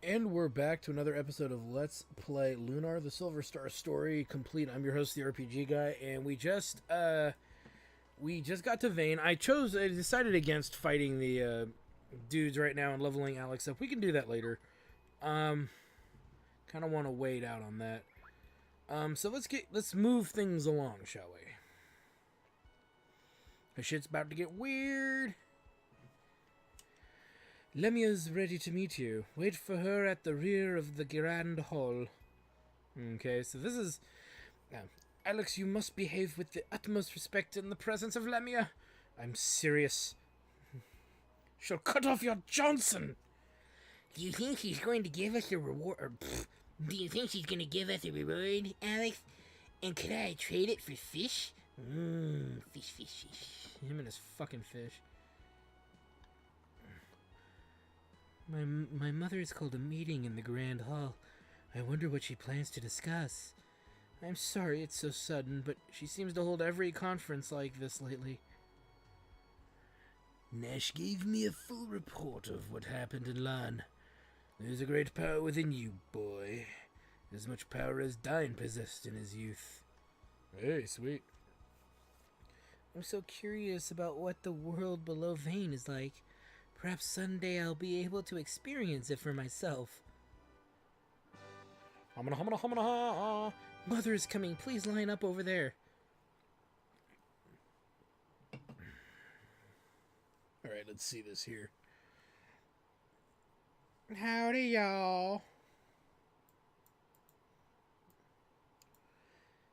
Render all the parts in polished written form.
And we're back to another episode of Let's Play Lunar, the Silver Star Story complete. I'm your host, the RPG guy, and we just got to Vane. I decided against fighting the dudes right now and leveling Alex up. We can do that later. Kind of want to wait out on that. So let's move things along, shall we? The shit's about to get weird. Lemia's ready to meet you. Wait for her at the rear of the Grand Hall. Okay, so this is... Alex, you must behave with the utmost respect in the presence of Lemia. I'm serious. She'll cut off your Johnson! Do you think she's going to give us a reward? Do you think she's going to give us a reward, Alex? And could I trade it for fish? Fish. Him and his fucking fish. My mother has called a meeting in the Grand Hall. I wonder what she plans to discuss. I'm sorry it's so sudden, but she seems to hold every conference like this lately. Nash gave me a full report of what happened in Lan. There's a great power within you, boy. As much power as Dine possessed in his youth. Hey, sweet. I'm so curious about what the world below Vane is like. Perhaps someday I'll be able to experience it for myself. Mother is coming. Please line up over there. Alright, let's see this here. Howdy, y'all.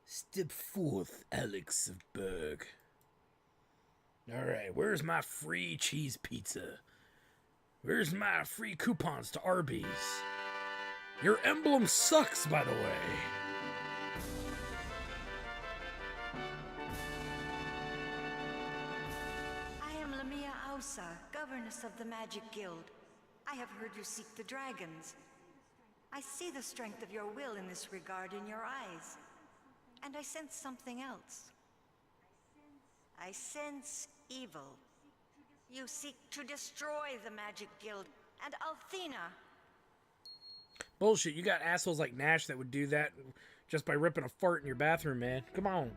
Step forth, Alex of Berg. Alright, where's my free cheese pizza? Where's my free coupons to Arby's? Your emblem sucks, by the way. I am Lamia Ausa, governess of the Magic Guild. I have heard you seek the dragons. I see the strength of your will in this regard in your eyes. And I sense something else. I sense evil. You seek to destroy the Magic Guild and Althena. Bullshit, you got assholes like Nash that would do that just by ripping a fart in your bathroom, man. Come on.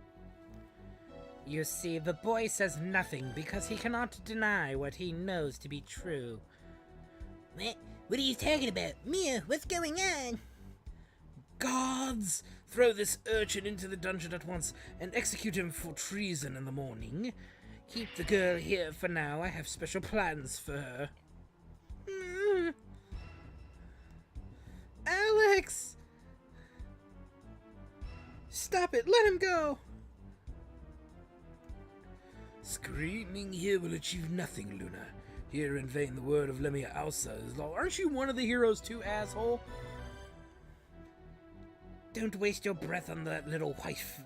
You see, the boy says nothing because he cannot deny what he knows to be true. What are you talking about? Mia, what's going on? Guards! Throw this urchin into the dungeon at once and execute him for treason in the morning. Keep the girl here for now. I have special plans for her. Alex! Stop it! Let him go! Screaming here will achieve nothing, Luna. Here in vain the word of Lemia Ausa is law. Aren't you one of the heroes too, asshole? Don't waste your breath on that little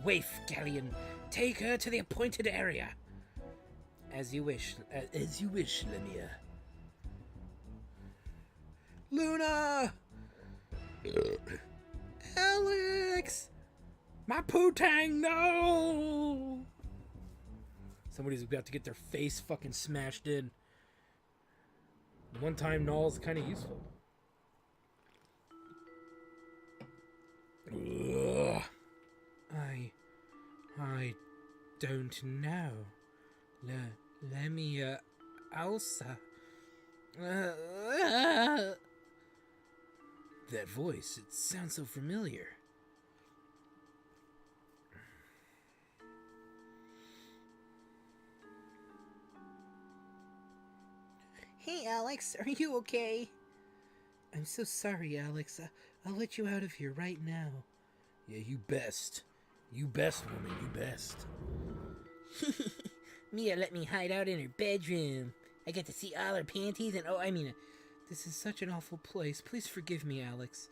waif, Galleon. Take her to the appointed area. As you wish, Lemia. Luna! Alex! My poo-tang, no! Somebody's about to get their face fucking smashed in. One time Null's kind of useful. Ugh. I don't know. Lemia Ausa. That voice, it sounds so familiar. Hey, Alex, are you okay? I'm so sorry, Alex. I'll let you out of here right now. Yeah, you best. You best, woman, you best. Mia let me hide out in her bedroom. I get to see all her panties and This is such an awful place. Please forgive me, Alex.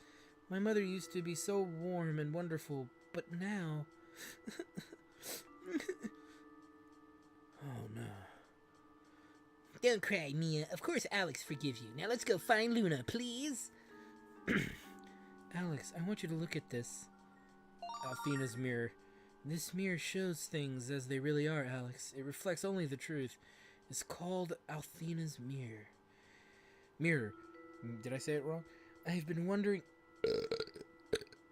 My mother used to be so warm and wonderful, but now... Oh, no. Don't cry, Mia. Of course Alex forgives you. Now let's go find Luna, please. Alex, I want you to look at this. Althena's mirror. This mirror shows things as they really are, Alex. It reflects only the truth. It's called Althena's mirror. Mirror. Did I say it wrong? I've been wondering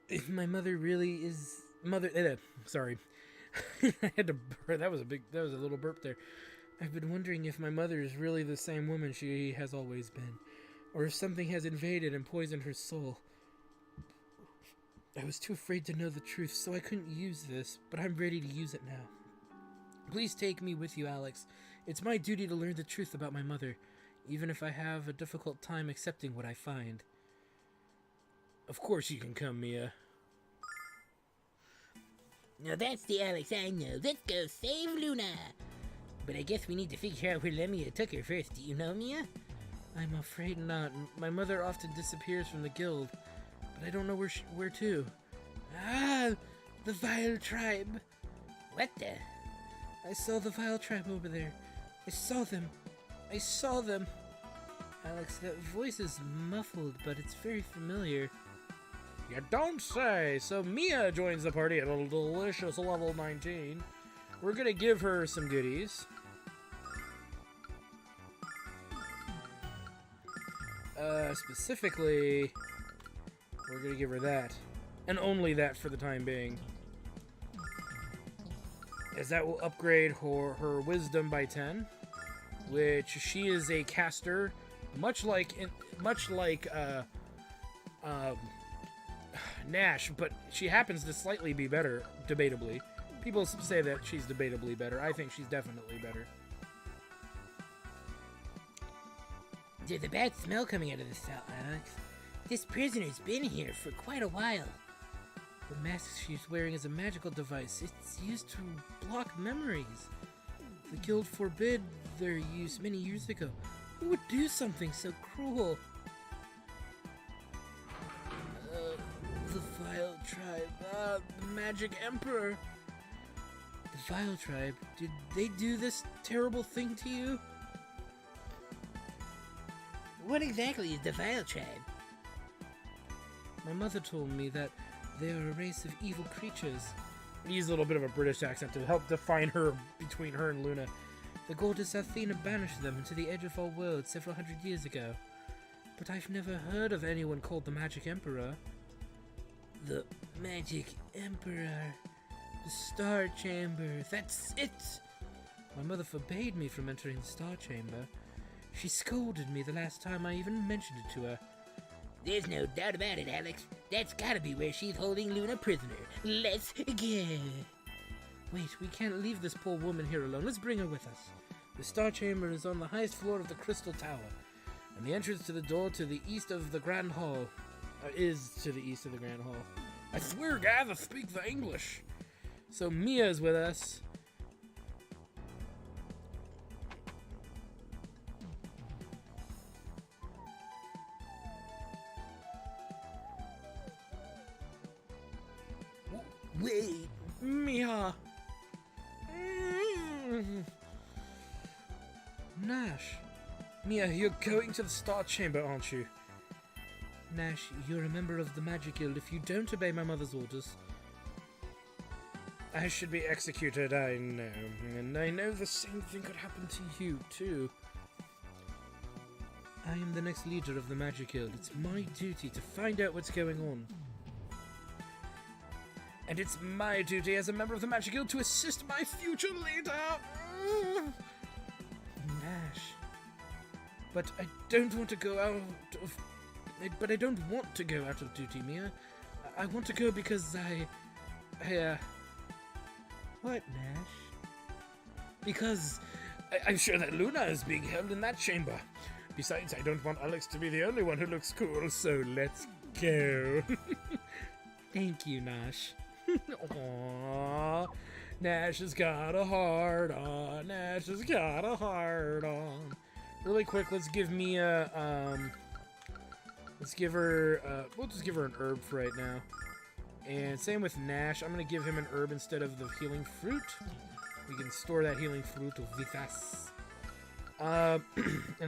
if my mother really is sorry. I had to burp. That was a little burp there. I've been wondering if my mother is really the same woman she has always been, or if something has invaded and poisoned her soul. I was too afraid to know the truth, so I couldn't use this, but I'm ready to use it now. Please take me with you, Alex. It's my duty to learn the truth about my mother, even if I have a difficult time accepting what I find. Of course you can come, Mia. Now that's the Alex I know. Let's go save Luna. But I guess we need to figure out where Lemia took her first. Do you know, Mia? I'm afraid not. My mother often disappears from the guild, but I don't know where to. Ah, the Vile Tribe. What the? I saw the Vile Tribe over there. I saw them. Alex, that voice is muffled, but it's very familiar. You don't say! So Mia joins the party at a delicious level 19. We're gonna give her some goodies. Specifically, we're gonna give her that. And only that for the time being. As that will upgrade her wisdom by 10. Which she is a caster, much like Nash, but she happens to slightly be better, debatably. People say that she's debatably better. I think she's definitely better. There's a bad smell coming out of the cell, Alex. This prisoner's been here for quite a while. The mask she's wearing is a magical device. It's used to block memories. The guild forbid their use many years ago. Who would do something so cruel? The Vile Tribe. The Magic Emperor. The Vile Tribe? Did they do this terrible thing to you? What exactly is the Vile Tribe? My mother told me that they are a race of evil creatures. Use a little bit of a British accent to help define her between her and Luna. The goddess Athena banished them into the edge of our world several hundred years ago. But I've never heard of anyone called the Magic Emperor. The Magic Emperor. The Star Chamber. That's it! My mother forbade me from entering the Star Chamber. She scolded me the last time I even mentioned it to her. There's no doubt about it, Alex. That's gotta be where she's holding Luna prisoner. Let's go. Wait, we can't leave this poor woman here alone. Let's bring her with us. The Star Chamber is on the highest floor of the Crystal Tower, and the entrance to the door to the east of the Grand Hall is to the east of the Grand Hall. I swear, guys, I speak the English. So Mia's with us. Wait. Mia. Nash. Mia, you're going to the Star Chamber, aren't you? Nash, you're a member of the Magic Guild. If you don't obey my mother's orders, I should be executed, I know. And I know the same thing could happen to you, too. I am the next leader of the Magic Guild. It's my duty to find out what's going on. And it's my duty as a member of the Magic Guild to assist my future leader! Nash. But I don't want to go out of... But I don't want to go out of duty, Mia. I want to go because What, Nash? Because I'm sure that Luna is being held in that chamber. Besides, I don't want Alex to be the only one who looks cool, so let's go. Thank you, Nash. Aww. Nash has got a heart on. Nash has got a heart on. Really quick, let's give Mia, let's give her, we'll just give her an herb for right now. And same with Nash, I'm going to give him an herb instead of the healing fruit. We can store that healing fruit with us. And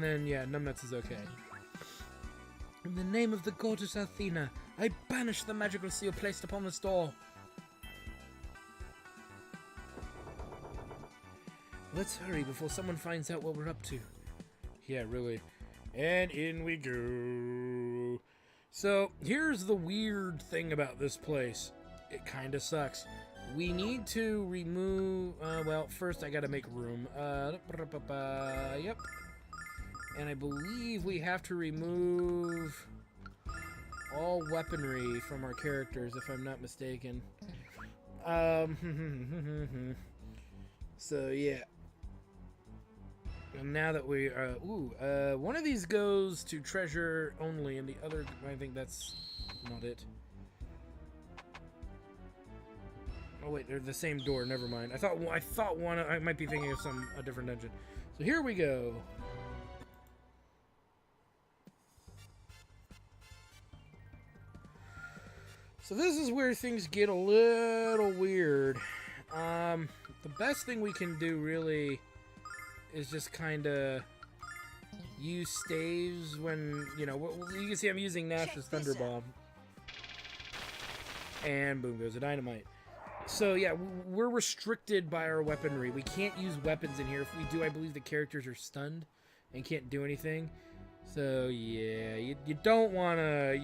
then, yeah, numbnuts is okay. In the name of the goddess Athena, I banish the magical seal placed upon this door. Let's hurry before someone finds out what we're up to. Yeah, really. And in we go. So here's the weird thing about this place. It kind of sucks. We need to remove... well, first I gotta make room. Yep. And I believe we have to remove all weaponry from our characters, if I'm not mistaken. So, yeah. And now that we one of these goes to treasure only, and the other, I think that's not it. Oh wait, they're the same door. Never mind. I thought one. I might be thinking of a different dungeon. So here we go. So this is where things get a little weird. The best thing we can do really is just kind of use staves when, you know, you can see I'm using Nash's Thunder Bomb. And boom goes the dynamite. So yeah, we're restricted by our weaponry. We can't use weapons in here. If we do, I believe the characters are stunned and can't do anything. So yeah, you don't wanna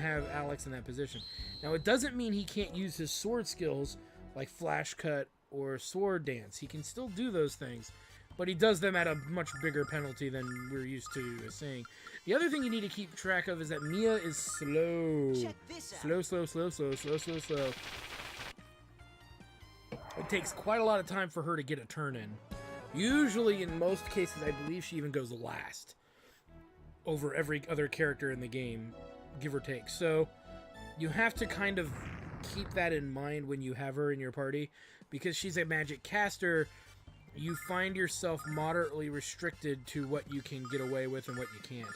have Alex in that position. Now it doesn't mean he can't use his sword skills like Flash Cut or Sword Dance. He can still do those things, but he does them at a much bigger penalty than we're used to seeing. The other thing you need to keep track of is that Mia is slow. Check this out. Slow. It takes quite a lot of time for her to get a turn in. Usually, in most cases, I believe she even goes last over every other character in the game, give or take. So you have to kind of keep that in mind when you have her in your party, because she's a magic caster. You find yourself moderately restricted to what you can get away with and what you can't.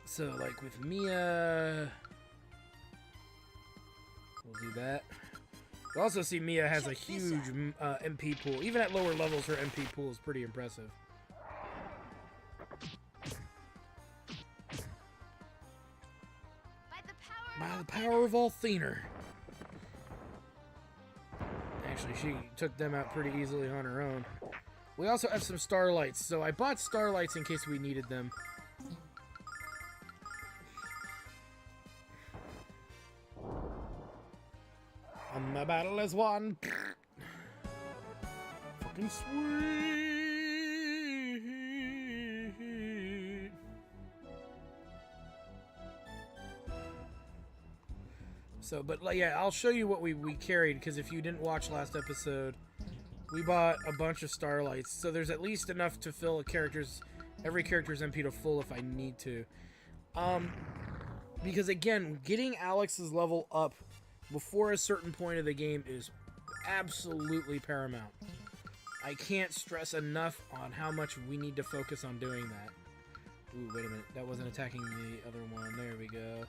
So, like with Mia, we'll do that. You also see Mia has a huge MP pool. Even at lower levels, her MP pool is pretty impressive. By the power of Althener. Actually, she took them out pretty easily on her own. We also have some starlights, so I bought starlights in case we needed them. My battle is won. Fucking sweet. So, but yeah, I'll show you what we carried, because if you didn't watch last episode, we bought a bunch of starlights. So there's at least enough to fill every character's MP to full if I need to. Because again, getting Alex's level up before a certain point of the game is absolutely paramount. I can't stress enough on how much we need to focus on doing that. Ooh, wait a minute. That wasn't attacking the other one. There we go.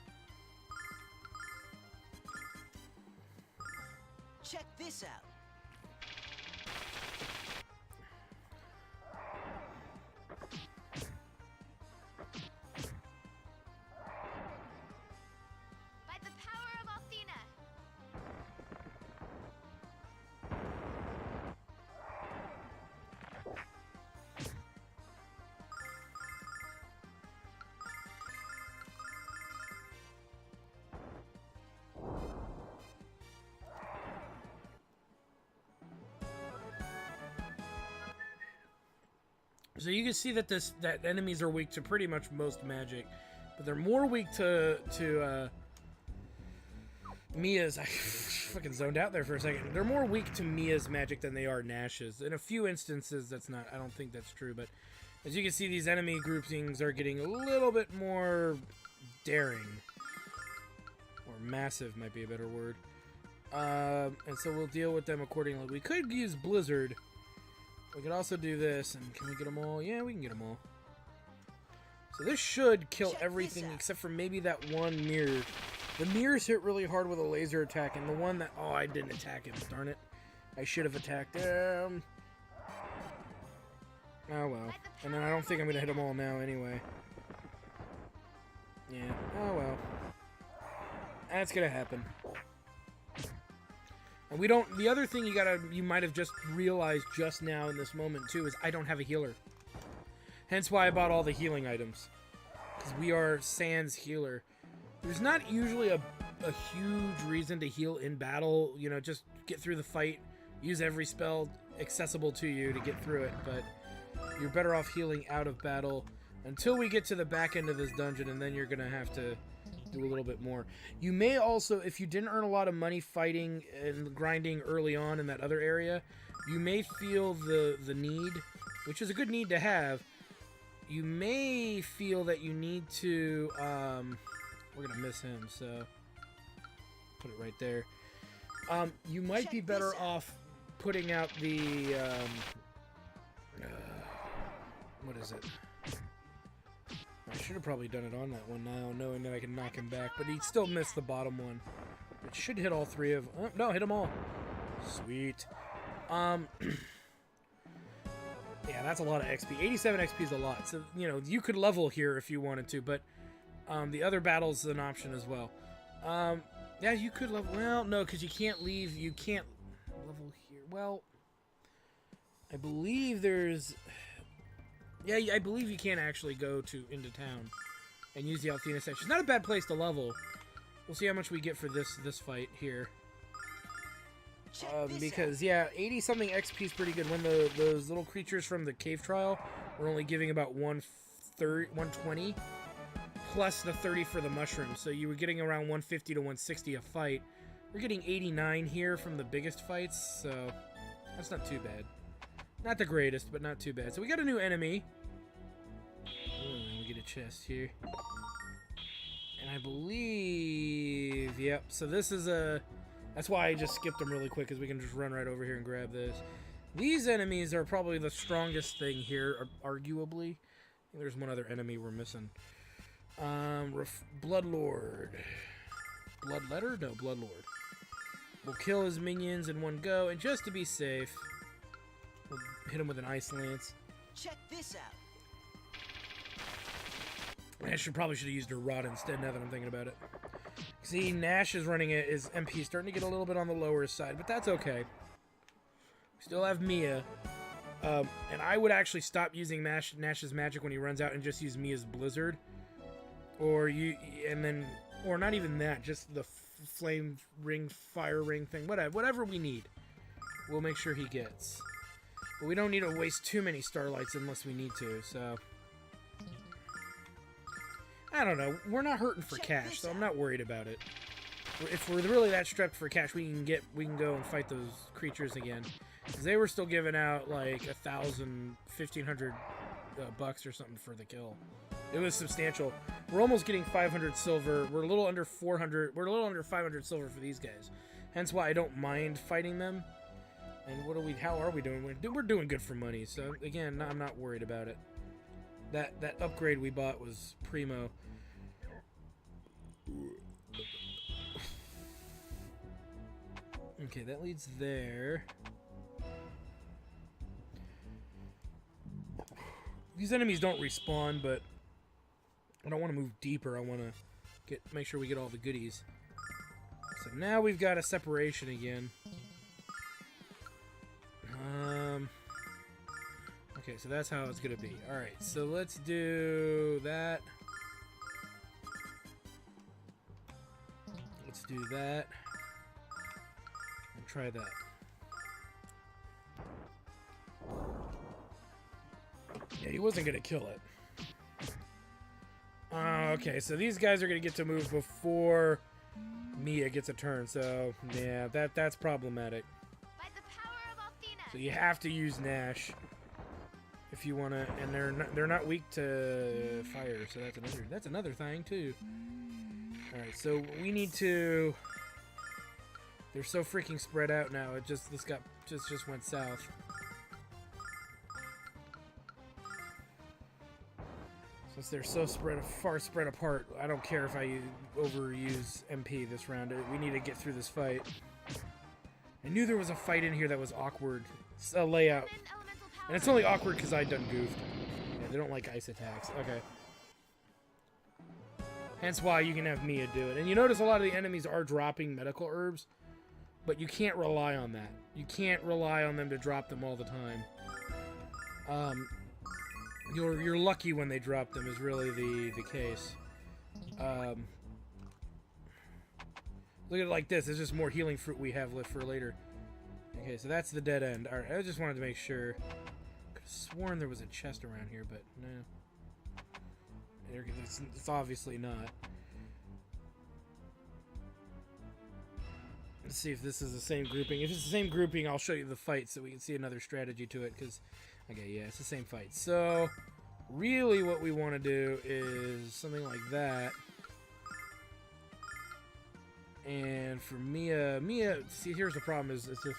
Check this out. By the power of Althena. So you can see that that enemies are weak to pretty much most magic, but they're more weak to Mia's. I fucking zoned out there for a second. They're more weak to Mia's magic than they are Nash's. In a few instances, that's not. I don't think that's true, but as you can see, these enemy groupings are getting a little bit more daring, or massive might be a better word. And so we'll deal with them accordingly. We could use Blizzard. We could also do this, and can we get them all? Yeah, we can get them all. So this should kill everything except for maybe that one mirror. The mirrors hit really hard with a laser attack, and the one that... Oh, I didn't attack him, darn it. I should have attacked him. Oh, well. And then I don't think I'm going to hit them all now anyway. Yeah, oh, well. That's going to happen. And we don't... The other thing you might have just realized just now in this moment, too, is I don't have a healer. Hence why I bought all the healing items. because we are Sans healer. There's not usually a huge reason to heal in battle. You know, just get through the fight, use every spell accessible to you to get through it, but you're better off healing out of battle until we get to the back end of this dungeon, and then you're gonna have to do a little bit more. You may also, if you didn't earn a lot of money fighting and grinding early on in that other area, you may feel the need, which is a good need to have. You may feel that you need to, we're gonna miss him, so put it right there. You might be better off putting out the, what is it? I should have probably done it on that one now, knowing that I can knock him back, but he still missed the bottom one. It should hit all three of them. Oh, no, hit them all. Sweet. Yeah, that's a lot of XP. 87 XP is a lot. So, you know, you could level here if you wanted to, but the other battle's an option as well. Yeah, you could level. Well, no, because you can't leave. You can't level here. Well, I believe there's... Yeah, I believe you can actually go into town and use the Althena section. It's not a bad place to level. We'll see how much we get for this fight here. Because, yeah, 80-something XP is pretty good. When those little creatures from the cave trial were only giving about 120, plus the 30 for the mushrooms. So you were getting around 150 to 160 a fight. We're getting 89 here from the biggest fights, so that's not too bad. Not the greatest, but not too bad. So we got a new enemy. We get a chest here. And I believe... Yep, so this is a... That's why I just skipped them really quick, because we can just run right over here and grab this. These enemies are probably the strongest thing here, arguably. I think there's one other enemy we're missing. Bloodlord. Bloodletter? No, Bloodlord. We'll kill his minions in one go, and just to be safe... We'll hit him with an ice lance. Check this out. I probably should have used a rod instead now that I'm thinking about it. See, Nash is running it. His MP starting to get a little bit on the lower side, but that's okay. We still have Mia. And I would actually stop using Nash's magic when he runs out and just use Mia's Blizzard. Or not even that, just the flame ring, fire ring thing, whatever we need. We'll make sure he gets. But we don't need to waste too many starlights unless we need to, so... I don't know. We're not hurting for cash, so I'm not worried about it. If we're really that strapped for cash, we can go and fight those creatures again. Because they were still giving out like 1,000, 1,500 bucks or something for the kill. It was substantial. We're almost getting 500 silver. We're a little under 400. We're a little under 500 silver for these guys. Hence why I don't mind fighting them. And how are we doing? We're doing good for money, so again, I'm not worried about it. That upgrade we bought was primo. Okay, that leads there. These enemies don't respawn, but I don't want to move deeper. I want to make sure we get all the goodies. So now we've got a separation again. Okay, so that's how it's gonna be. Alright, so let's do that. Let's do that. And try that. Yeah, he wasn't gonna kill it. Okay, so these guys are gonna get to move before Mia gets a turn, so yeah, that's problematic. By the power of Athena. So you have to use Nash if you want to, and they're not weak to fire, so that's another thing too. All right, so we need to. They're so freaking spread out now. This just went south. Since they're so far spread apart, I don't care if I overuse MP this round. We need to get through this fight. I knew there was a fight in here that was awkward. It's a layout. And it's only awkward because I done goofed. Yeah, they don't like ice attacks. Okay. Hence why you can have Mia do it. And you notice a lot of the enemies are dropping medical herbs, but you can't rely on that. You can't rely on them to drop them all the time. You're lucky when they drop them is really the case. Look at it like this. There's just more healing fruit we have left for later. Okay, so that's the dead end. Alright, I just wanted to make sure. Could have sworn there was a chest around here, but no. It's obviously not. Let's see if this is the same grouping. If it's the same grouping, I'll show you the fight so we can see another strategy to it. Because, okay, yeah, it's the same fight. So, really what we want to do is something like that. And for Mia, see, here's the problem is it's just,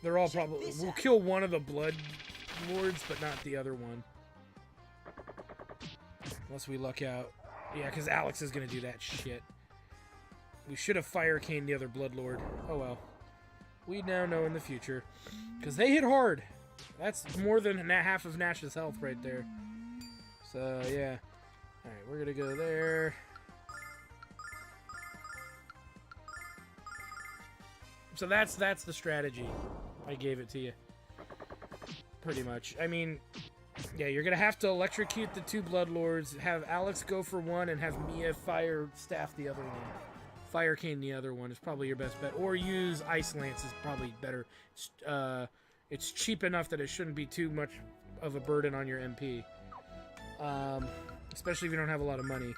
they're all probably, we'll kill one of the blood lords, but not the other one. Unless we luck out. Yeah, because Alex is going to do that shit. We should have fire caned the other blood lord. Oh well. We now know in the future. Because they hit hard. That's more than half of Nash's health right there. So, yeah. Alright, we're going to go there. So that's the strategy. I gave it to you. Pretty much. I mean, yeah, you're going to have to electrocute the two blood lords, have Alex go for one, and have Mia fire staff the other one. Fire cane the other one is probably your best bet. Or use Ice Lance is probably better. It's cheap enough that it shouldn't be too much of a burden on your MP. Especially if you don't have a lot of money.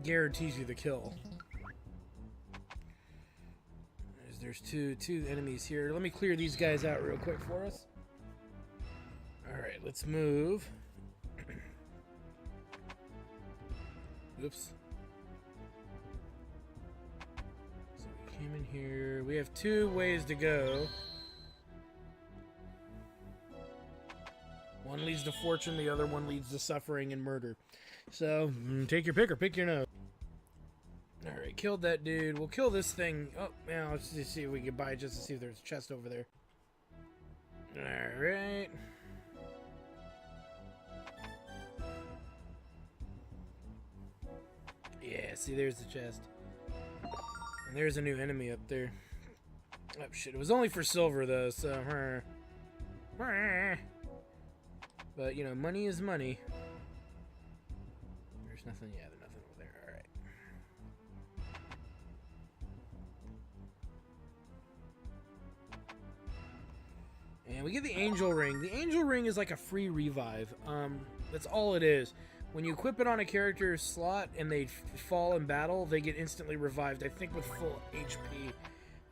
Guarantees you the kill. There's two enemies here. Let me clear these guys out real quick for us. Alright, let's move. Oops. So we came in here. We have two ways to go. One leads to fortune, the other one leads to suffering and murder. So, take your pick or pick your nose. Alright, killed that dude. We'll kill this thing. Oh, now let's just see if we can buy it just to see if there's a chest over there. Alright. Yeah, see, there's the chest. And there's a new enemy up there. Oh, shit. It was only for silver, though, so... But, you know, money is money. There's nothing... Yeah, there's nothing over there. Alright. And we get the Angel Ring. The Angel Ring is like a free revive. That's all it is. When you equip it on a character's slot and they fall in battle, they get instantly revived, I think with full HP.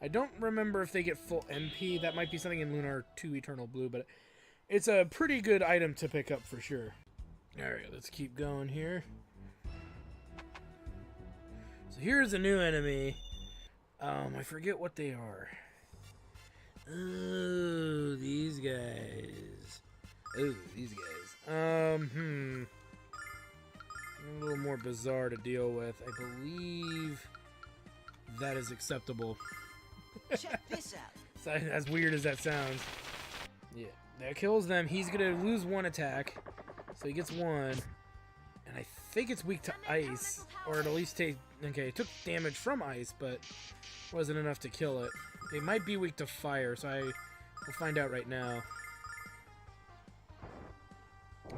I don't remember if they get full MP. That might be something in Lunar 2 Eternal Blue, but it's a pretty good item to pick up for sure. Alright, let's keep going here. So here's a new enemy. I forget what they are. Oh, these guys. Oh, these guys. A little more bizarre to deal with. I believe that is acceptable. Check this out. So, as weird as that sounds. Yeah, that kills them. He's gonna lose one attack, so he gets one. And I think it's weak to ice, or at least take. Okay, it took damage from ice, but wasn't enough to kill it. It might be weak to fire, so we'll find out right now.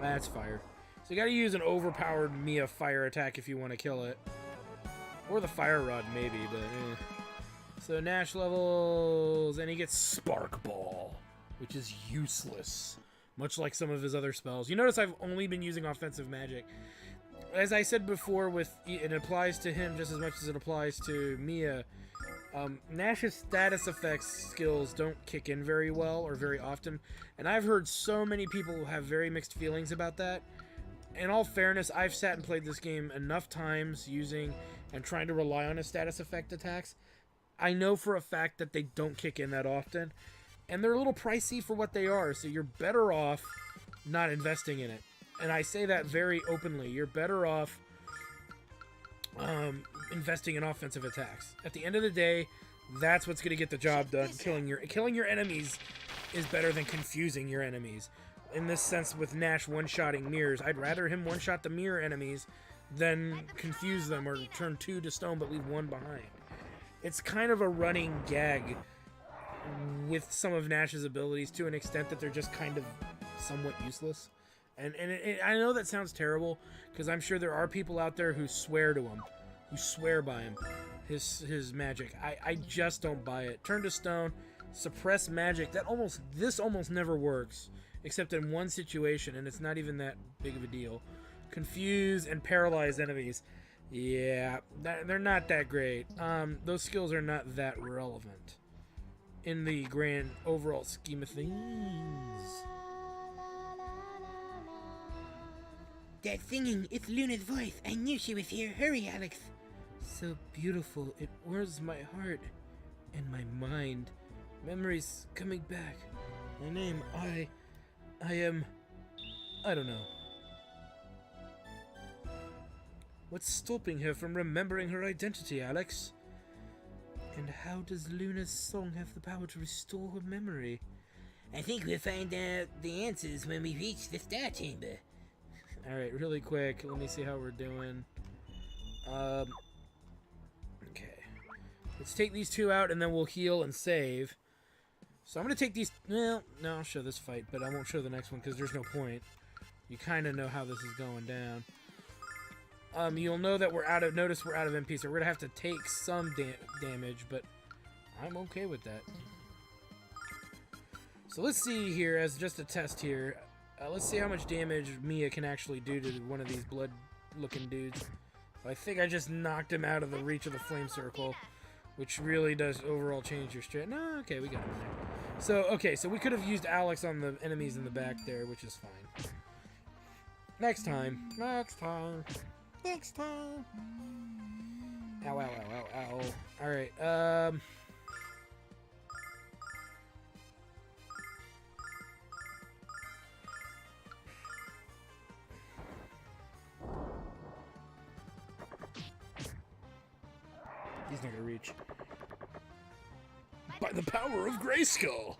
That's fire. So you gotta use an overpowered Mia fire attack if you want to kill it. Or the fire rod, maybe, but So Nash levels, and he gets Spark Ball, which is useless. Much like some of his other spells. You notice I've only been using offensive magic. As I said before, it applies to him just as much as it applies to Mia. Nash's status effects skills don't kick in very well or very often, and I've heard so many people have very mixed feelings about that. In all fairness, I've sat and played this game enough times using and trying to rely on his status effect attacks. I know for a fact that they don't kick in that often, and they're a little pricey for what they are, so you're better off not investing in it. And I say that very openly. You're better off investing in offensive attacks. At the end of the day, that's what's going to get the job done. Killing your enemies is better than confusing your enemies. In this sense, with Nash one-shotting mirrors, I'd rather him one-shot the mirror enemies than confuse them or turn 2 to stone but leave 1 behind. It's kind of a running gag with some of Nash's abilities to an extent that they're just kind of somewhat useless. And I know that sounds terrible, because I'm sure there are people out there who swear to him, who swear by him, his magic. I just don't buy it. Turn to stone, suppress magic. This almost never works, except in one situation, and it's not even that big of a deal. Confuse and paralyze enemies. Yeah, they're not that great. Those skills are not that relevant in the grand overall scheme of things. That singing, it's Luna's voice. I knew she was here. Hurry, Alex. So beautiful. It warms my heart and my mind. Memories coming back. My name, I am... I don't know. What's stopping her from remembering her identity, Alex? And how does Luna's song have the power to restore her memory? I think we'll find out the answers when we reach the Star Chamber. Alright, really quick. Let me see how we're doing. Okay. Let's take these two out, and then we'll heal and save. So I'm going to take these... Well, no, I'll show this fight, but I won't show the next one, because there's no point. You kind of know how this is going down. You'll know that we're out of... Notice we're out of MP, so we're going to have to take some damage, but I'm okay with that. So let's see here, as just a test here. Let's see how much damage Mia can actually do to one of these blood-looking dudes. I think I just knocked him out of the reach of the flame circle, which really does overall change your strat. No, okay, we got him there. So, okay, so we could have used Alex on the enemies in the back there, which is fine. Next time. Next time. Next time. Ow, ow, ow, ow, ow. Alright, he's not gonna reach. By the power of Grayskull!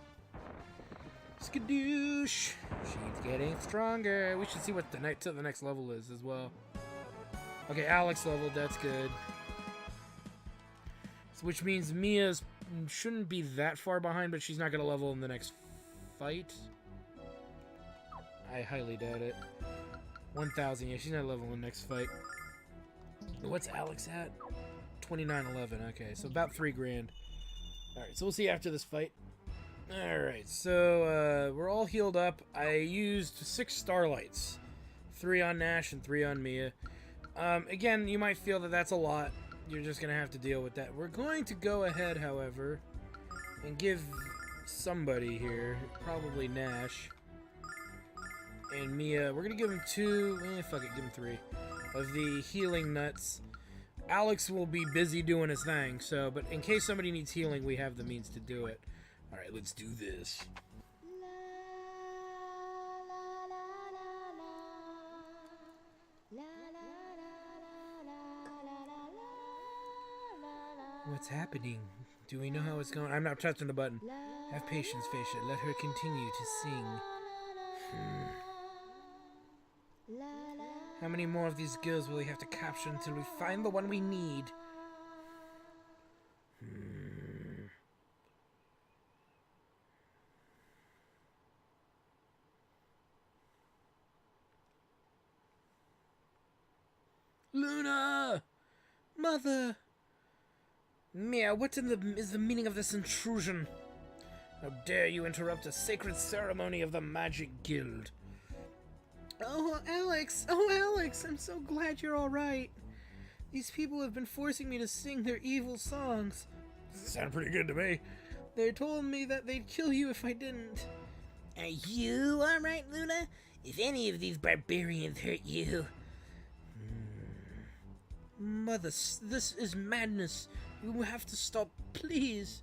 Skadoosh! She's getting stronger. We should see what the next level is as well. Okay, Alex leveled, that's good. So, which means Mia's shouldn't be that far behind, but she's not gonna level in the next fight. I highly doubt it. 1,000, yeah, she's not leveling in the next fight. What's Alex at? 2911, okay, so about 3 grand. Alright, so we'll see after this fight. Alright, so we're all healed up. I used 6 starlights. 3 on Nash and 3 on Mia. Again, you might feel that that's a lot. You're just going to have to deal with that. We're going to go ahead, however, and give somebody here, probably Nash and Mia, we're going to give him 2, fuck it, give him 3, of the healing nuts. Alex will be busy doing his thing, so, but in case somebody needs healing, we have the means to do it. Alright, let's do this. What's happening? Do we know how it's going? I'm not touching the button. Have patience, Facia. Let her continue to sing. How many more of these girls will we have to capture until we find the one we need? Luna! Mother! Mia, what is the meaning of this intrusion? How dare you interrupt a sacred ceremony of the Magic Guild? Oh, Alex! Oh, Alex! I'm so glad you're alright. These people have been forcing me to sing their evil songs. Sound pretty good to me. They told me that they'd kill you if I didn't. Are you alright, Luna? If any of these barbarians hurt you... Mother, this is madness. You have to stop, please.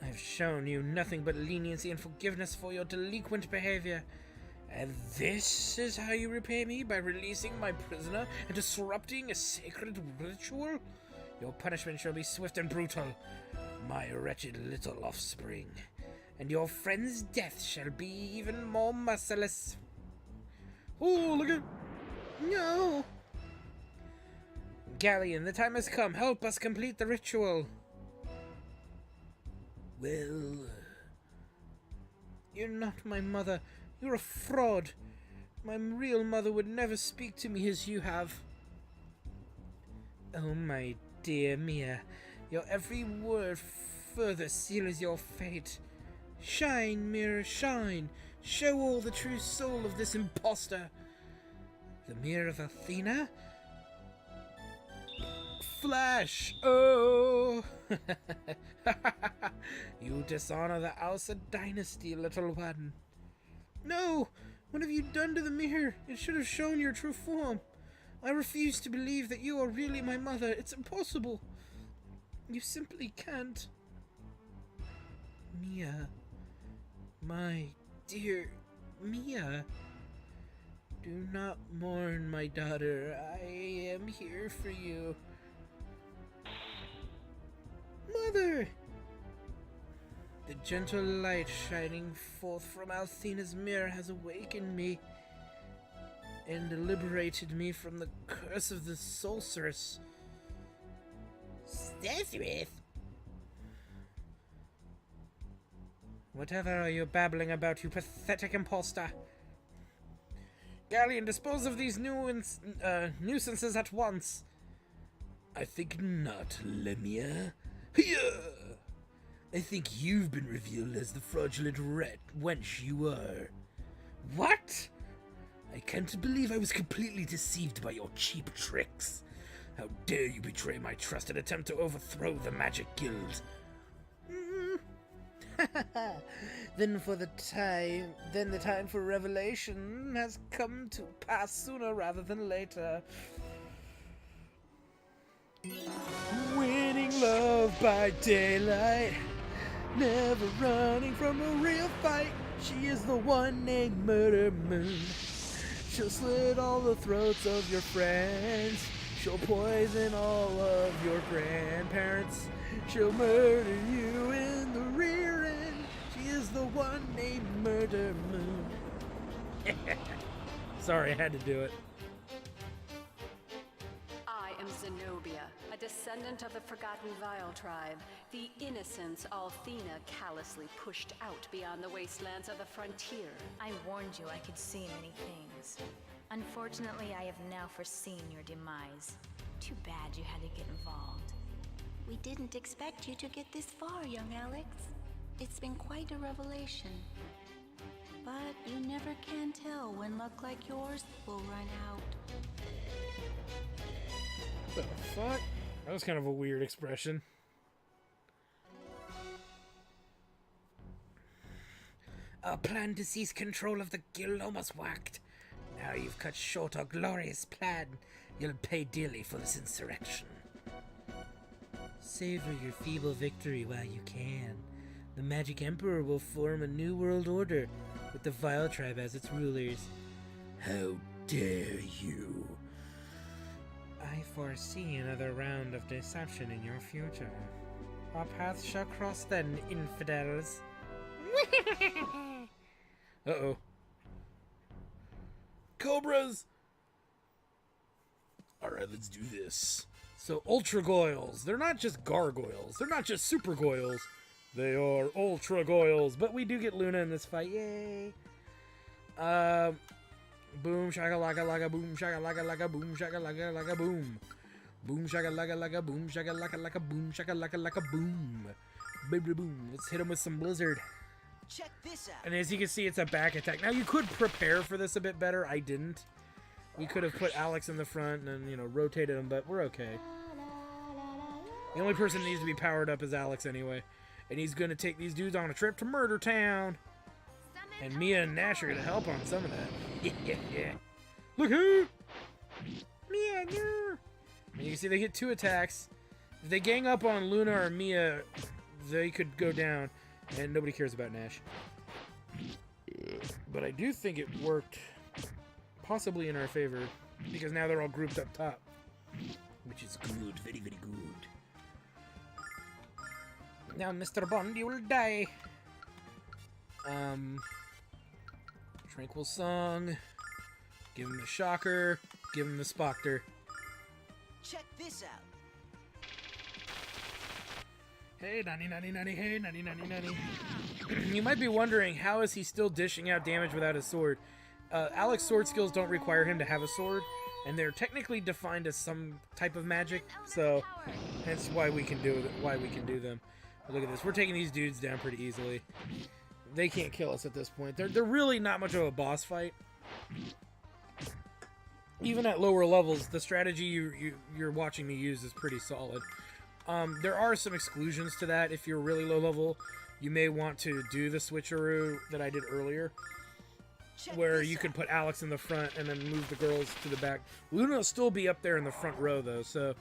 I've shown you nothing but leniency and forgiveness for your delinquent behavior. And this is how you repay me, by releasing my prisoner and disrupting a sacred ritual? Your punishment shall be swift and brutal, my wretched little offspring. And your friend's death shall be even more merciless. Oh, look at... No! Galleon, the time has come. Help us complete the ritual. Well... You're not my mother. You're a fraud. My real mother would never speak to me as you have. Oh, my dear Mia, your every word further seals your fate. Shine, mirror, shine. Show all the true soul of this impostor. The mirror of Athena? Flash! Oh! You dishonor the Ausa dynasty, little one. No! What have you done to the mirror? It should have shown your true form. I refuse to believe that you are really my mother. It's impossible. You simply can't. Mia. My dear Mia. Do not mourn, my daughter. I am here for you. Mother! The gentle light shining forth from Athena's mirror has awakened me and liberated me from the curse of the sorceress. Sorceress? Whatever are you babbling about, you pathetic impostor? Galleon, dispose of these nuisances at once. I think not, Lemia. I think you've been revealed as the fraudulent wench you are. What? I can't believe I was completely deceived by your cheap tricks. How dare you betray my trust and attempt to overthrow the Magic Guild? Then the time for revelation has come to pass sooner rather than later. Winning love by daylight, never running from a real fight. She is the one named Murder Moon. She'll slit all the throats of your friends. She'll poison all of your grandparents. She'll murder you in the rear end. She is the one named Murder Moon. Sorry, I had to do it. I am Zenobia, a descendant of the Forgotten Vile tribe, the innocents Althena callously pushed out beyond the wastelands of the frontier. I warned you I could see many things. Unfortunately, I have now foreseen your demise. Too bad you had to get involved. We didn't expect you to get this far, young Alex. It's been quite a revelation. But you never can tell when luck like yours will run out. What the fuck? That was kind of a weird expression. Our plan to seize control of the guild almost worked. Now you've cut short our glorious plan. You'll pay dearly for this insurrection. Savor your feeble victory while you can. The Magic Emperor will form a new world order with the Vile Tribe as its rulers. How dare you! I foresee another round of deception in your future. Our paths shall cross then, infidels. Uh-oh. Cobras! Alright, let's do this. So, Ultra Goyles. They're not just gargoyles. They're not just super goyles. They are Ultra Goyles. But we do get Luna in this fight. Yay! Boom, shaka laka laka boom, shaka laka laka boom, shaka laka laka boom. Boom, shaka laka laka boom, shaka laka laka boom, shaka laka laka boom. Baby boom. Let's hit him with some blizzard. Check this out. And as you can see, it's a back attack. Now, you could prepare for this a bit better. I didn't. We could have put Alex in the front and, you know, rotated him, but we're okay. The only person that needs to be powered up is Alex anyway. And he's going to take these dudes on a trip to Murder Town. And Mia and Nash are going to help on some of that. Yeah. Look who! Mia, no! And you can see they get 2 attacks. If they gang up on Luna or Mia, they could go down. And nobody cares about Nash. But I do think it worked possibly in our favor. Because now they're all grouped up top. Which is good. Very, very good. Now, Mr. Bond, you will die. Tranquil Song. Give him the Shocker. Give him the Spocter. Check this out. Hey, nanny, nanny, nanny, hey, nanny, nanny, nanny. You might be wondering, how is he still dishing out damage without a sword? Alex's sword skills don't require him to have a sword, and they're technically defined as some type of magic, so that's why we can do them. But look at this, we're taking these dudes down pretty easily. They can't kill us at this point. They're really not much of a boss fight. Even at lower levels, the strategy you're watching me use is pretty solid. There are some exclusions to that. If you're really low level, you may want to do the switcheroo that I did earlier, where you could put Alex in the front and then move the girls to the back. Lunar will still be up there in the front row, though, so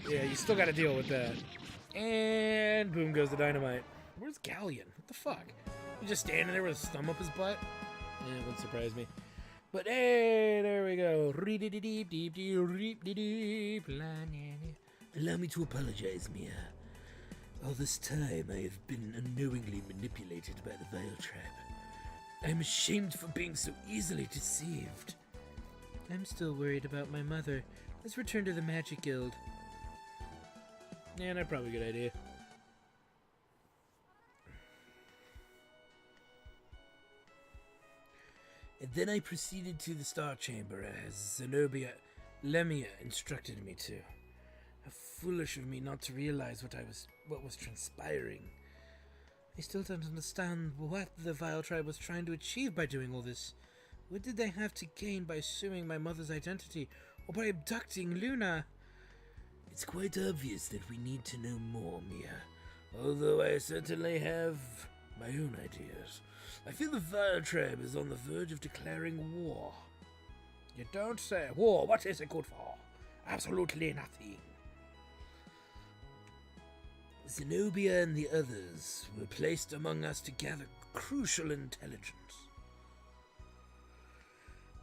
yeah, you still got to deal with that. And boom goes the dynamite. Where's Galleon? What the fuck? He's just standing there with his thumb up his butt? Yeah, it wouldn't surprise me. But hey, there we go. Allow me to apologize, Mia. All this time I have been unknowingly manipulated by the Vile Tribe. I am ashamed for being so easily deceived. I'm still worried about my mother. Let's return to the Magic Guild. Yeah, that's probably a good idea. And then I proceeded to the Star Chamber as Zenobia Lemia instructed me to. How foolish of me not to realize what was transpiring. I still don't understand what the Vile Tribe was trying to achieve by doing all this. What did they have to gain by assuming my mother's identity, or by abducting Lunar? It's quite obvious that we need to know more, Mia. Although I certainly have my own ideas. I feel the Vile Tribe is on the verge of declaring war. You don't say. War, what is it good for? Absolutely nothing. Zenobia and the others were placed among us to gather crucial intelligence.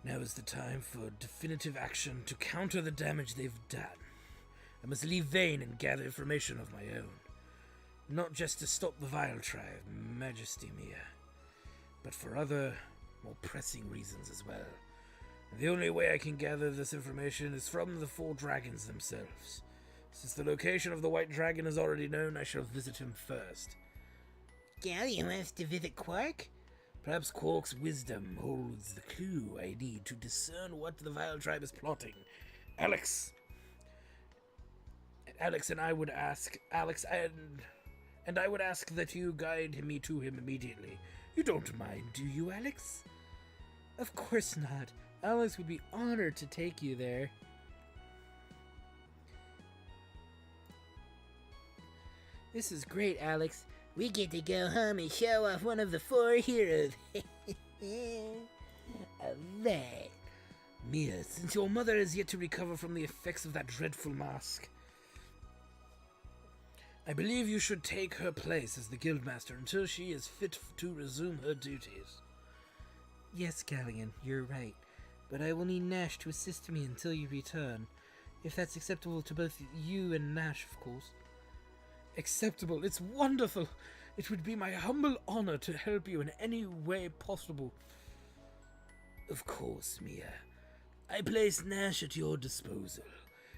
Now is the time for definitive action to counter the damage they've done. I must leave Vane and gather information of my own. Not just to stop the Vile Tribe, Majesty Mia, but for other, more pressing reasons as well. The only way I can gather this information is from the 4 dragons themselves. Since the location of the White Dragon is already known, I shall visit him first. Galleon wants to visit Quark? Perhaps Quark's wisdom holds the clue I need to discern what the Vile Tribe is plotting. Alex and I would ask, and I would ask that you guide me to him immediately. You don't mind, do you, Alex? Of course not. Alex would be honored to take you there. This is great, Alex. We get to go home and show off one of the 4 heroes. Alright. Mia, since your mother is yet to recover from the effects of that dreadful mask, I believe you should take her place as the Guildmaster until she is fit to resume her duties. Yes, Galleon, you're right. But I will need Nash to assist me until you return. If that's acceptable to both you and Nash, of course. Acceptable? It's wonderful! It would be my humble honor to help you in any way possible. Of course, Mia. I place Nash at your disposal.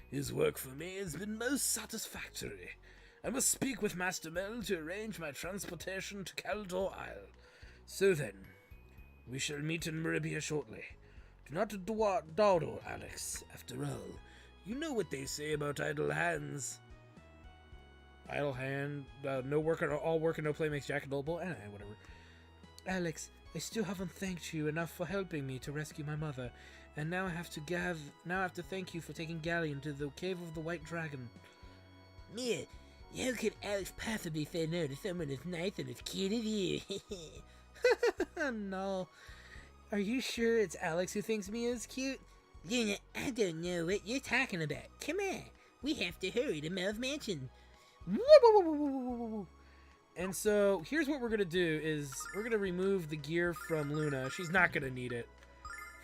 His work for me has been most satisfactory. I must speak with Master Mel to arrange my transportation to Caldor Isle. So then, we shall meet in Maribia shortly. Do not dawdle, Alex. After all, you know what they say about idle hands. Idle hand, no work, all work and no play makes Jack a dull boy. Whatever. Alex, I still haven't thanked you enough for helping me to rescue my mother, and now I have to thank you for taking Galleon to the cave of the White Dragon. Mia, how could Alex possibly say no to someone as nice and as cute as you? No. Are you sure it's Alex who thinks Mia's cute? Luna, I don't know what you're talking about. Come on, we have to hurry to Mel's mansion. And so here's what we're gonna do is we're gonna remove the gear from Luna. She's not gonna need it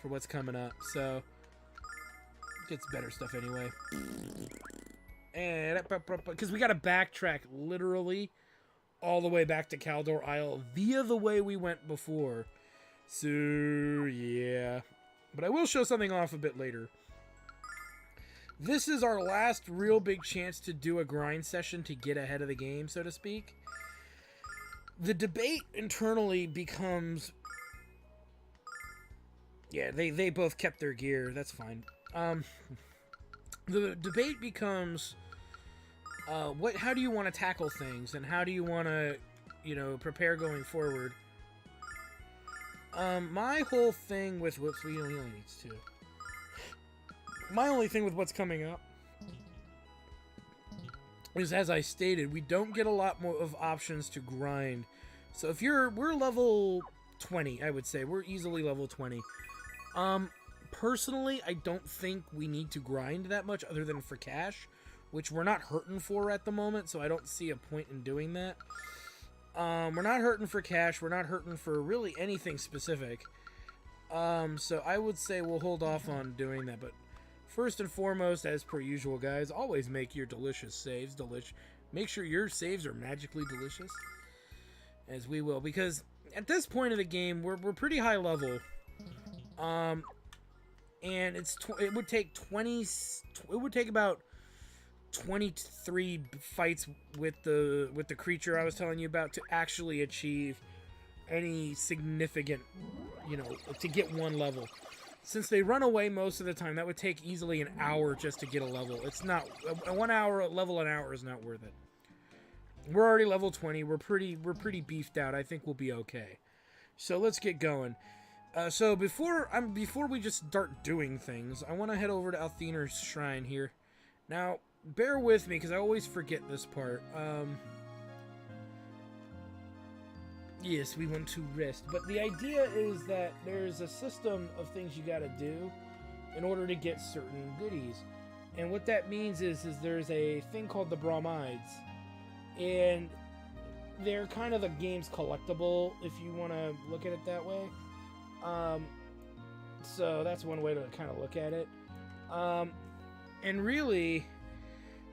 for what's coming up, so gets better stuff anyway. And because we gotta backtrack literally all the way back to Caldor Isle via the way we went before. So yeah, but I will show something off a bit later. This is our last real big chance to do a grind session to get ahead of the game, so to speak. The debate internally becomes... Yeah, they both kept their gear. That's fine. The debate becomes... how do you want to tackle things, and how do you want to, prepare going forward? My whole thing with... Whoops, we only needs two. My only thing with what's coming up is, as I stated, we don't get a lot more of options to grind. So if we're level 20, I would say. We're easily level 20. Personally, I don't think we need to grind that much other than for cash, which we're not hurting for at the moment, so I don't see a point in doing that. We're not hurting for cash. We're not hurting for really anything specific. So I would say we'll hold off on doing that, but first and foremost, as per usual, guys, always make your delicious saves make sure your saves are magically delicious, as we will, because at this point of the game, we're pretty high level, and it would take about 23 fights with the creature I was telling you about to actually achieve any significant, to get one level. Since they run away most of the time, that would take easily an hour just to get a level. It's not... A 1 hour level an hour is not worth it. We're already level 20. We're pretty beefed out. I think we'll be okay. So let's get going. So before we just start doing things, I want to head over to Althena's shrine here. Now, bear with me, because I always forget this part. Yes, we want to rest. But the idea is that there's a system of things you gotta do in order to get certain goodies. And what that means is there's a thing called the bromides. And they're kind of the game's collectible, if you want to look at it that way. So that's one way to kind of look at it. And really,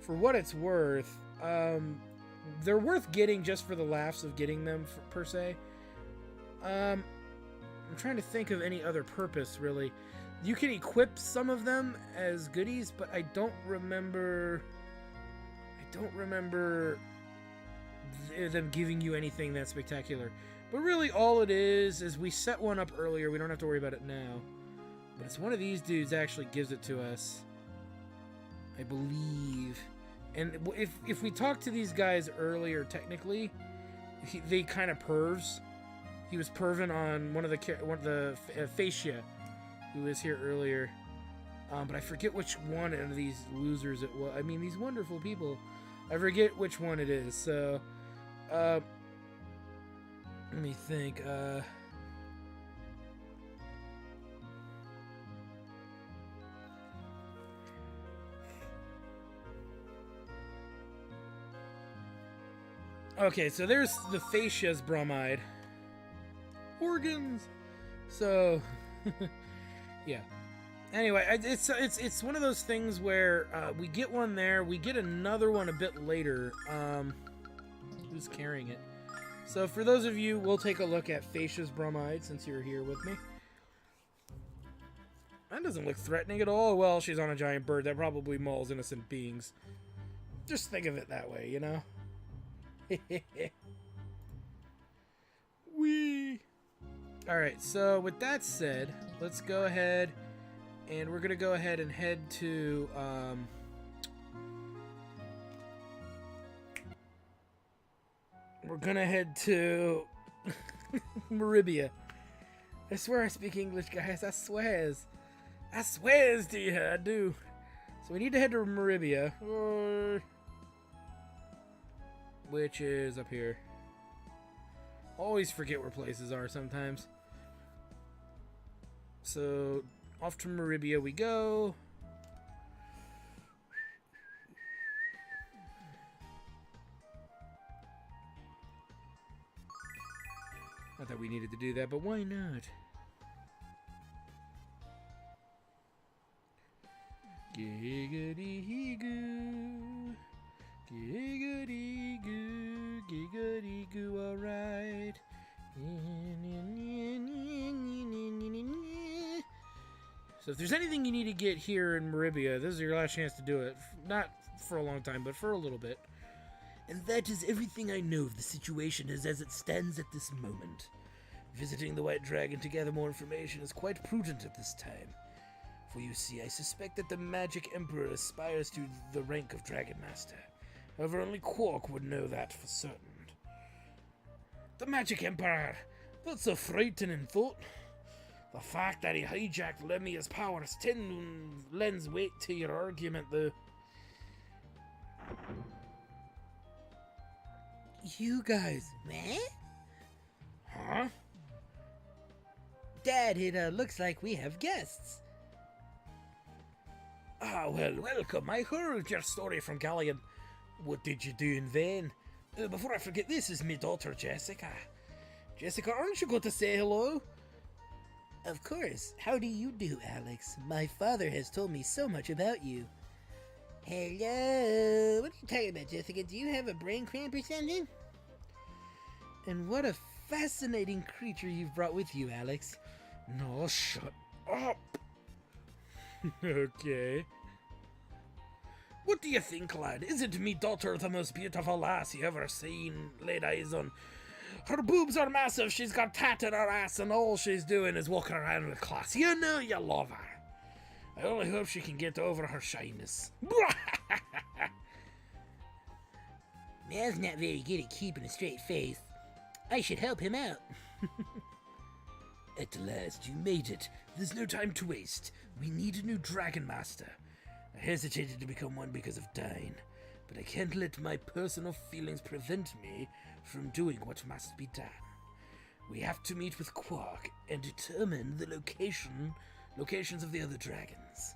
for what it's worth, they're worth getting just for the laughs of getting them, per se. I'm trying to think of any other purpose, really. You can equip some of them as goodies, but I don't remember them giving you anything that spectacular. But really, all it is we set one up earlier. We don't have to worry about it now. But it's one of these dudes actually gives it to us, I believe. And if we talked to these guys earlier, technically, they kind of pervs. He was perving on one of the fascia, who was here earlier. But I forget which one of these losers it was. I mean, these wonderful people. I forget which one it is. So, let me think. Okay, so there's the fascia's bromide. Organs! So, yeah. Anyway, it's one of those things where we get one there, we get another one a bit later. Who's carrying it? So for those of you, we'll take a look at fascia's bromide since you're here with me. That doesn't look threatening at all. Well, she's on a giant bird that probably mauls innocent beings. Just think of it that way, you know? Wee. Alright, so with that said, let's go ahead and we're gonna go ahead and head to Maribia. I swear I speak English, guys. I swears. I swears to you, I do. So we need to head to Maribia, which is up here. Always forget where places are sometimes. So, off to Maribia we go. Not that we needed to do that, but why not? Giggity-goo. Giggity-goo. Giggity-goo, alright. So if there's anything you need to get here in Maribia, this is your last chance to do it. Not for a long time, but for a little bit. And that is everything I know of the situation as it stands at this moment. Visiting the White Dragon to gather more information is quite prudent at this time. For you see, I suspect that the Magic Emperor aspires to the rank of Dragon Master. However, only Quark would know that for certain. The Magic Emperor! That's a frightening thought. The fact that he hijacked Lemia's powers lends weight to your argument, though. You guys, man? Huh? Dad, it looks like we have guests. Ah, well, welcome. I heard your story from Galleon. What did you do in vain? Before I forget, this is my daughter, Jessica. Jessica, aren't you going to say hello? Of course. How do you do, Alex? My father has told me so much about you. Hello? What are you talking about, Jessica? Do you have a brain cramp or something? And what a fascinating creature you've brought with you, Alex. No, shut up. Okay. What do you think, lad? Isn't me daughter the most beautiful lass you ever seen laid eyes on? Her boobs are massive, she's got tat in her ass, and all she's doing is walking around with class. You know you love her. I only hope she can get over her shyness. Mal's not very good at keeping a straight face. I should help him out. At last, you made it. There's no time to waste. We need a new Dragon Master. I hesitated to become one because of Dine, but I can't let my personal feelings prevent me from doing what must be done. We have to meet with Quark and determine the locations of the other dragons.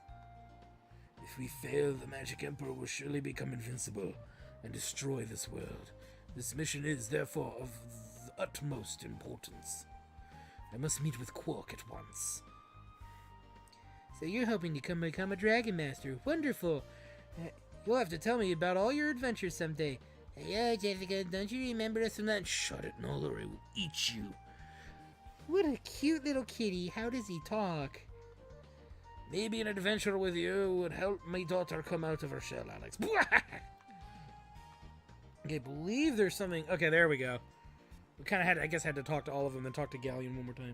If we fail, the Magic Emperor will surely become invincible and destroy this world. This mission is, therefore, of the utmost importance. I must meet with Quark at once. So you're hoping to become a Dragon Master. Wonderful. You'll have to tell me about all your adventures someday. Hey, Jessica, don't you remember us from that? Shut it, Noel, or I will eat you. What a cute little kitty. How does he talk? Maybe an adventure with you would help my daughter come out of her shell, Alex. Okay, believe there's something... Okay, there we go. We kind of had to talk to all of them and talk to Galleon one more time.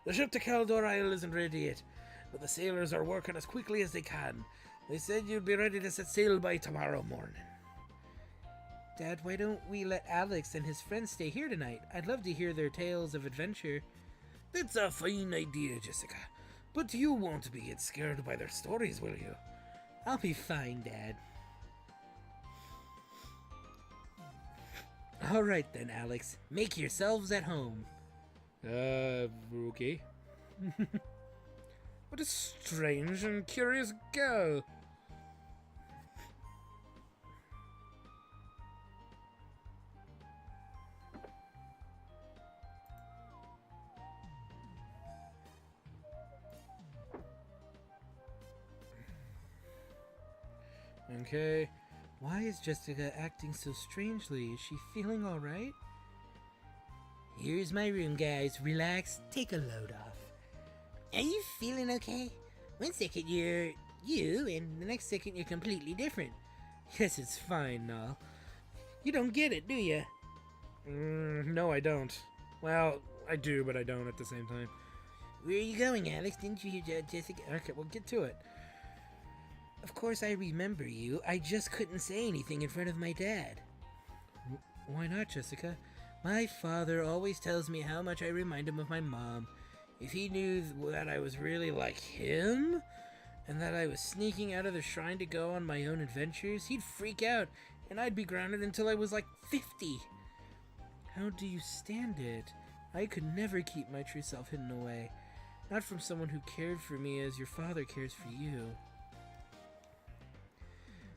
The ship to Caldor Isle isn't ready yet, but the sailors are working as quickly as they can. They said you'd be ready to set sail by tomorrow morning. Dad, why don't we let Alex and his friends stay here tonight? I'd love to hear their tales of adventure. That's a fine idea, Jessica. But you won't get scared by their stories, will you? I'll be fine, Dad. All right then, Alex. Make yourselves at home. Okay. What a strange and curious girl. Okay. Why is Jessica acting so strangely? Is she feeling all right? Here's my room, guys. Relax. Take a load off. Are you feeling okay? One second you're you, and the next second you're completely different. Yes, it's fine, Null. You don't get it, do you? No, I don't. Well, I do, but I don't at the same time. Where are you going, Alex? Didn't you hear Jessica? Okay, well, get to it. Of course I remember you. I just couldn't say anything in front of my dad. Why not, Jessica? My father always tells me how much I remind him of my mom. If he knew that I was really like him, and that I was sneaking out of the shrine to go on my own adventures, he'd freak out, and I'd be grounded until I was like 50. How do you stand it? I could never keep my true self hidden away. Not from someone who cared for me as your father cares for you.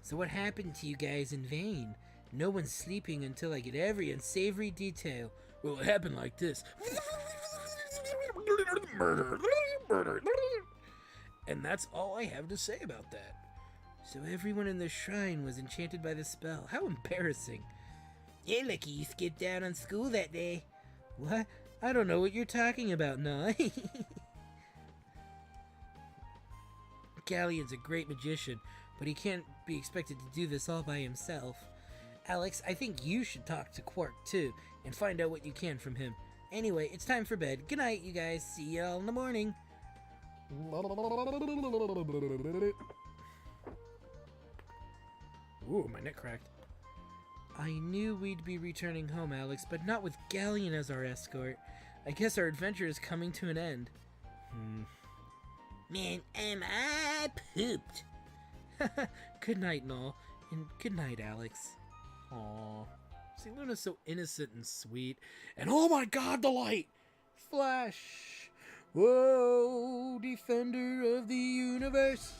So what happened to you guys in Vane? No one's sleeping until I get every unsavory detail. Well, it happened like this. And that's all I have to say about that. So everyone in the shrine was enchanted by the spell. How embarrassing. You're lucky you skipped out on school that day. What? I don't know what you're talking about, no. Galleon's a great magician, but he can't be expected to do this all by himself. Alex, I think you should talk to Quark too, and find out what you can from him. Anyway, it's time for bed. Good night, you guys. See y'all in the morning. Ooh, my neck cracked. I knew we'd be returning home, Alex, but not with Galleon as our escort. I guess our adventure is coming to an end. Man, am I pooped. Good night, Null, and good night, Alex. Aw. See, Luna's so innocent and sweet. And oh my god, the light! Flash! Whoa, defender of the universe!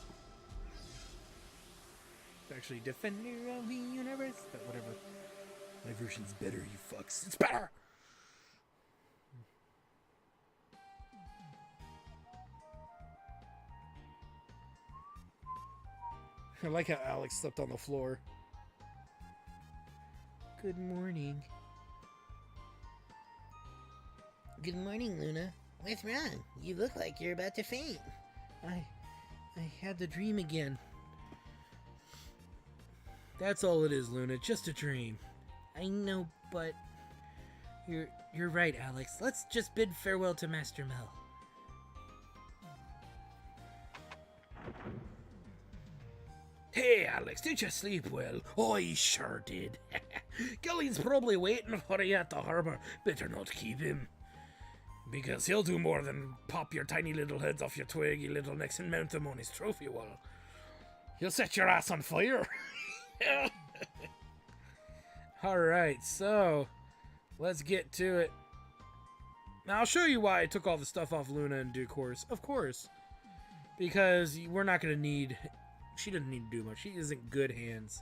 Actually, defender of the universe? But whatever. My version's better, you fucks. It's better! I like how Alex slept on the floor. Good morning. Good morning, Luna. What's wrong? You look like you're about to faint. I had the dream again. That's all it is, Luna. Just a dream. I know, but you're right, Alex. Let's just bid farewell to Master Mel. Hey, Alex, did you sleep well? I sure did. Gillian's probably waiting for you at the harbor. Better not keep him. Because he'll do more than pop your tiny little heads off your twiggy little necks and mount them on his trophy wall. He'll set your ass on fire. Alright, so let's get to it. Now I'll show you why I took all the stuff off Luna in due course. Of course. Because we're not going to need... She doesn't need to do much. She is in good hands.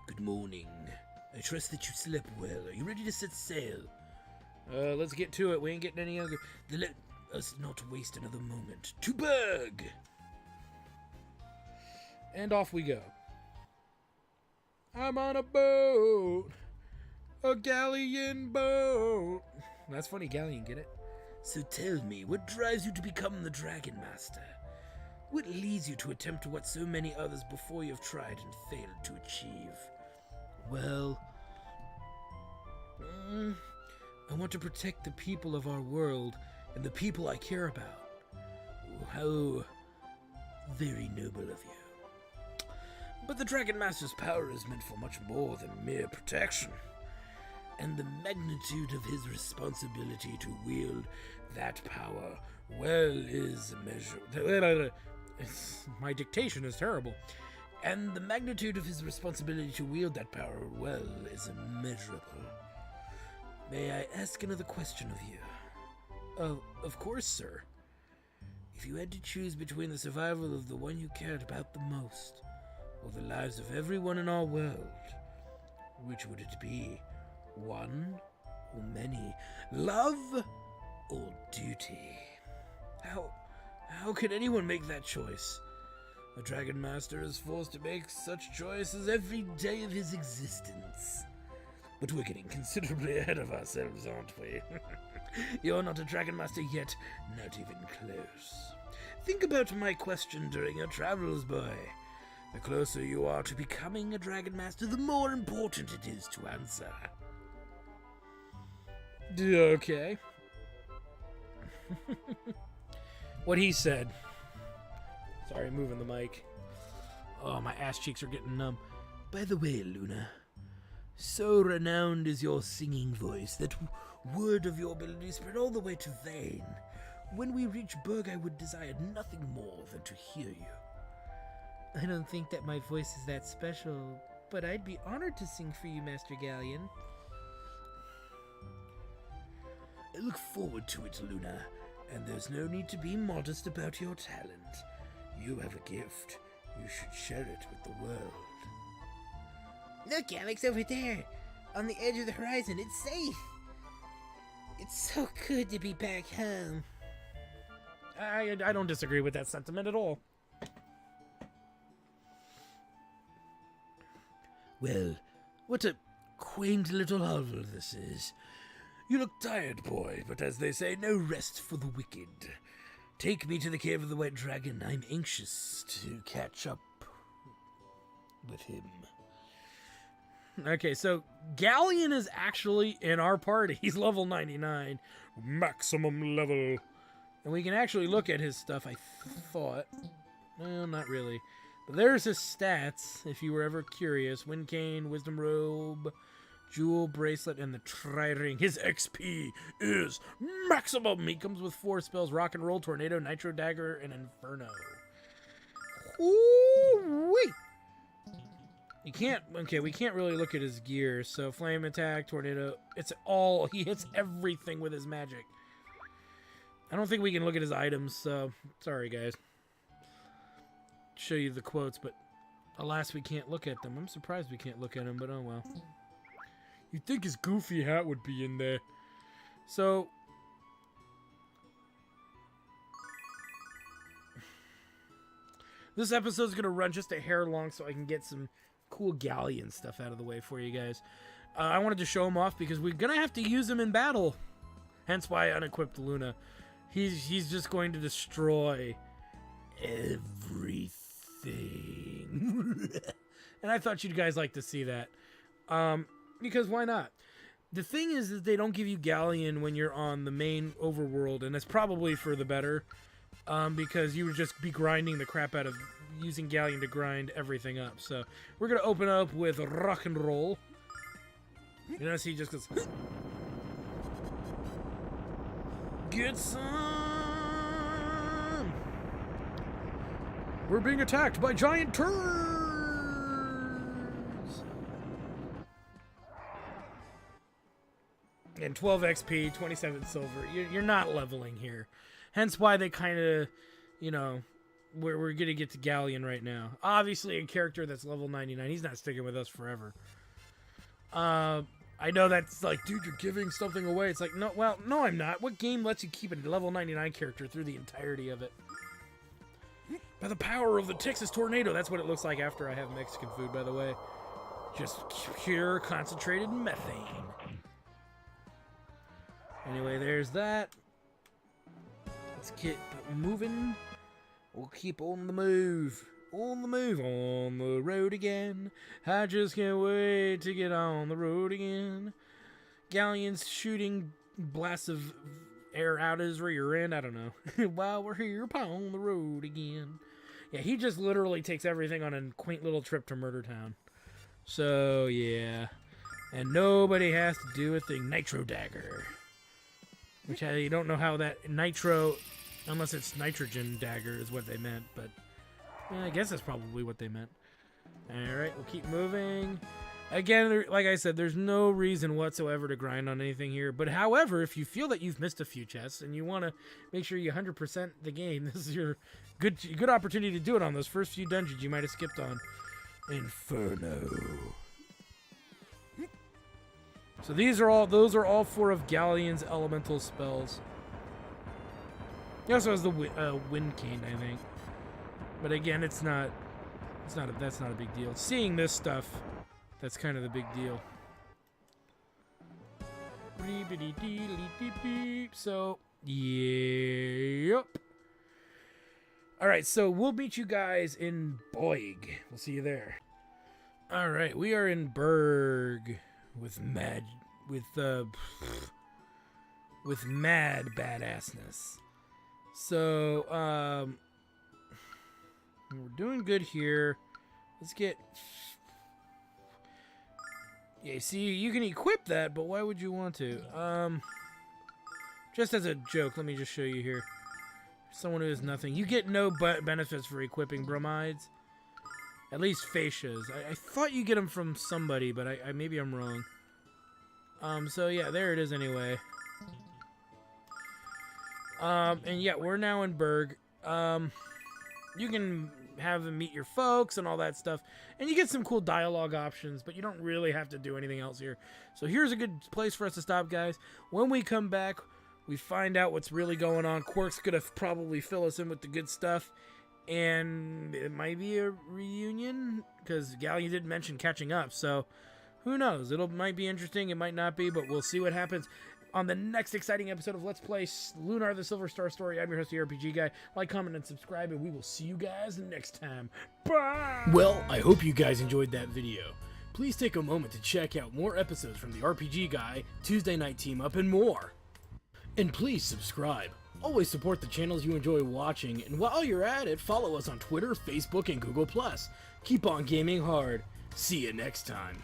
Good morning. I trust that you slept well. Are you ready to set sail? Let's get to it. We ain't getting any other... Let us not waste another moment. To Berg! And off we go. I'm on a boat. A galleon boat. That's funny, galleon, get it? So tell me, what drives you to become the Dragon Master? What leads you to attempt what so many others before you have tried and failed to achieve? Well, I want to protect the people of our world and the people I care about. How very noble of you. But the Dragon Master's power is meant for much more than mere protection. And the magnitude of his responsibility to wield that power, well, is immeasurable. My dictation is terrible. And the magnitude of his responsibility to wield that power, well, is immeasurable. May I ask another question of you? Of course, sir. If you had to choose between the survival of the one you cared about the most, or the lives of everyone in our world, which would it be? One or many? Love or duty? How could anyone make that choice? A Dragon Master is forced to make such choices every day of his existence. But we're getting considerably ahead of ourselves, aren't we? You're not a Dragon Master yet, not even close. Think about my question during your travels, boy. The closer you are to becoming a Dragon Master, the more important it is to answer. Okay. What he said. Sorry, moving the mic. Oh, my ass cheeks are getting numb. By the way, Luna, so renowned is your singing voice that word of your ability spread all the way to Vane. When we reach Berg, I would desire nothing more than to hear you. I don't think that my voice is that special, but I'd be honored to sing for you, Master Galleon. I look forward to it, Luna, and there's no need to be modest about your talent. You have a gift. You should share it with the world. Look, Alex, over there. On the edge of the horizon. It's safe. It's so good to be back home. I don't disagree with that sentiment at all. Well, what a quaint little hovel this is. You look tired, boy, but as they say, no rest for the wicked. Take me to the cave of the White Dragon. I'm anxious to catch up with him. Okay, so Galleon is actually in our party. He's level 99. Maximum level. And we can actually look at his stuff, I thought. Well, not really. But there's his stats, if you were ever curious. Wind Cane, Wisdom Robe, Jewel Bracelet, and the Tri-Ring. His XP is maximum. He comes with 4 spells: Rock and Roll, Tornado, Nitro Dagger, and Inferno. Ooh-wee! You can't, okay, we can't really look at his gear. So Flame Attack, Tornado, it's all, he hits everything with his magic. I don't think we can look at his items, so sorry guys. Show you the quotes, but alas we can't look at them. I'm surprised we can't look at them, but oh well. You'd think his goofy hat would be in there. So this episode's gonna run just a hair long so I can get some cool Galleon stuff out of the way for you guys. I wanted to show him off because we're gonna have to use him in battle. Hence why I unequipped Luna. He's just going to destroy everything. And I thought you guys like to see that. Because why not? The thing is that they don't give you Galleon when you're on the main overworld, and that's probably for the better. Because you would just be grinding the crap out of using Galleon to grind everything up. So we're going to open up with Rock and Roll. You notice he just goes... Get some! We're being attacked by giant turds! And 12 XP, 27 silver. You're not leveling here. Hence why they kind of, you know, we're going to get to Galleon right now. Obviously, a character that's level 99. He's not sticking with us forever. I know that's like, dude, you're giving something away. It's like, no, well, no, I'm not. What game lets you keep a level 99 character through the entirety of it? By the power of the Texas tornado. That's what it looks like after I have Mexican food, by the way. Just pure concentrated methane. Anyway, there's that. Let's keep moving. We'll keep on the move. On the move, on the road again. I just can't wait to get on the road again. Galleon's shooting blasts of air out his rear end. I don't know. While we're here upon the road again. Yeah, he just literally takes everything on a quaint little trip to Murder Town. So, yeah. And nobody has to do a thing. Nitro Dagger. Which I don't know how that nitro, unless it's nitrogen dagger is what they meant, but yeah, I guess that's probably what they meant. Alright, we'll keep moving. Again, like I said, there's no reason whatsoever to grind on anything here. But however, if you feel that you've missed a few chests and you want to make sure you 100% the game, this is your good opportunity to do it on those first few dungeons you might have skipped on. Inferno. So those are all 4 of Galleon's elemental spells. He also has the Wind Cane, I think. But again, that's not a big deal. Seeing this stuff, that's kind of the big deal. So, yep. Alright, so we'll meet you guys in Boig. We'll see you there. Alright, we are in Berg with mad badassness. So, we're doing good here. Let's get... Yeah, see, you can equip that, but why would you want to? Just as a joke, let me just show you here. Someone who has nothing. You get no benefits for equipping bromides. At least fascias. I thought you get them from somebody, but I maybe I'm wrong. So yeah, there it is anyway. And yeah, we're now in Berg. You can have them meet your folks and all that stuff. And you get some cool dialogue options, but you don't really have to do anything else here. So here's a good place for us to stop, guys. When we come back, we find out what's really going on. Quark's going to probably fill us in with the good stuff. And it might be a reunion, because Galleon did mention catching up. So Who knows? Might be interesting, it might not be, but we'll see what happens on the next exciting episode of Let's Play Lunar the Silver Star Story. I'm your host, the RPG Guy. Like, comment, and subscribe, and we will see you guys next time. Bye! Well, I hope you guys enjoyed that video. Please take a moment to check out more episodes from the RPG Guy, Tuesday Night Team Up, and more. And please subscribe. Always support the channels you enjoy watching, and while you're at it, follow us on Twitter, Facebook, and Google+. Keep on gaming hard. See you next time.